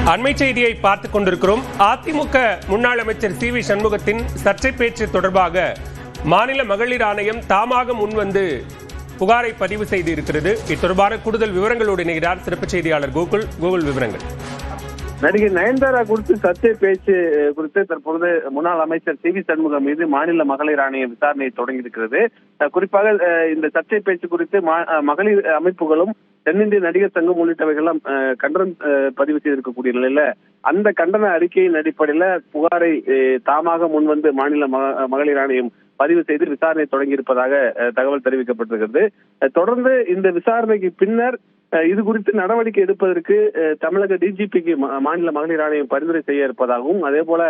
அண்மை செய்தியை பார்த்துக் கொண்டிருக்கிறோம். அதிமுக முன்னாள் அமைச்சர் சி.வி. சண்முகத்தின் சர்ச்சை பேச்சு தொடர்பாக மாநில மகளிர் ஆணையம் தாமாக முன்வந்து புகாரை பதிவு செய்திருக்கிறது. இது தொடர்பான கூடுதல் விவரங்களோடு இணைகிறார் சிறப்பு செய்தியாளர் கோகுல். விவரங்கள். நடிகை நயன்தாரா குறித்து சர்ச்சை பேச்சு குறித்து தற்பொழுது முன்னாள் அமைச்சர் சி.வி. சண்முகம் மீது மாநில மகளிர் ஆணையம் விசாரணையை தொடங்கியிருக்கிறது. குறிப்பாக இந்த சர்ச்சை பேச்சு குறித்து மகளிர் அமைப்புகளும் தென்னிந்திய நடிகர் சங்கம் உள்ளிட்டவைகளும் கண்டனம் பதிவு செய்திருக்கக்கூடிய நிலையில அந்த கண்டன அறிக்கையின் அடிப்படையில புகாரை தாமாக முன்வந்து மாநில மகளிர் ஆணையம் பதிவு செய்து விசாரணை தொடங்கி இருப்பதாக தகவல் தெரிவிக்கப்பட்டிருக்கிறது. தொடர்ந்து இந்த விசாரணைக்கு பின்னர் இது குறித்து நடவடிக்கை எடுப்பதற்கு தமிழக டிஜிபிக்கு மாநில மகளிர் ஆணையம் பரிந்துரை செய்ய இருப்பதாகவும், அதே போல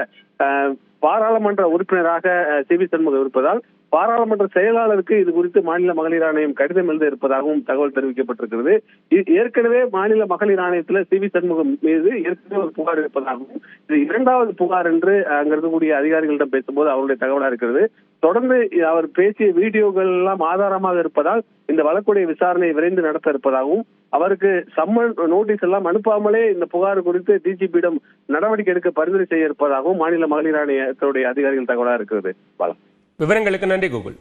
பாராளுமன்ற உறுப்பினராக சி.வி. சண்முகம் இருப்பதால் பாராளுமன்ற செயலாளருக்கு இது குறித்து மாநில மகளிர் ஆணையம் கடிதம் எழுத இருப்பதாகவும் தகவல் தெரிவிக்கப்பட்டிருக்கிறது. ஏற்கனவே மாநில மகளிர் ஆணையத்தில் சி.வி. சண்முகம் மீது ஏற்கனவே ஒரு புகார் இருப்பதாகவும், இது இரண்டாவது புகார் என்று அங்க இருக்கக்கூடிய அதிகாரிகளிடம் பேசும்போது அவருடைய தகவலா இருக்கிறது. தொடர்ந்து அவர் பேசிய வீடியோக்கள் எல்லாம் ஆதாரமாக இருப்பதால் இந்த வழக்குடைய விசாரணையை விரைந்து நடத்த இருப்பதாகவும், அவருக்கு சம்மன் நோட்டீஸ் எல்லாம் அனுப்பாமலே இந்த புகார் குறித்து டிஜிபியிடம் நடவடிக்கை எடுக்க பரிந்துரை செய்ய இருப்பதாகவும் மாநில மகளிர் ஆணையத்துடைய அதிகாரிகள் தகவலா இருக்கிறது. விவரங்களுக்கு நன்றி கோகுல்.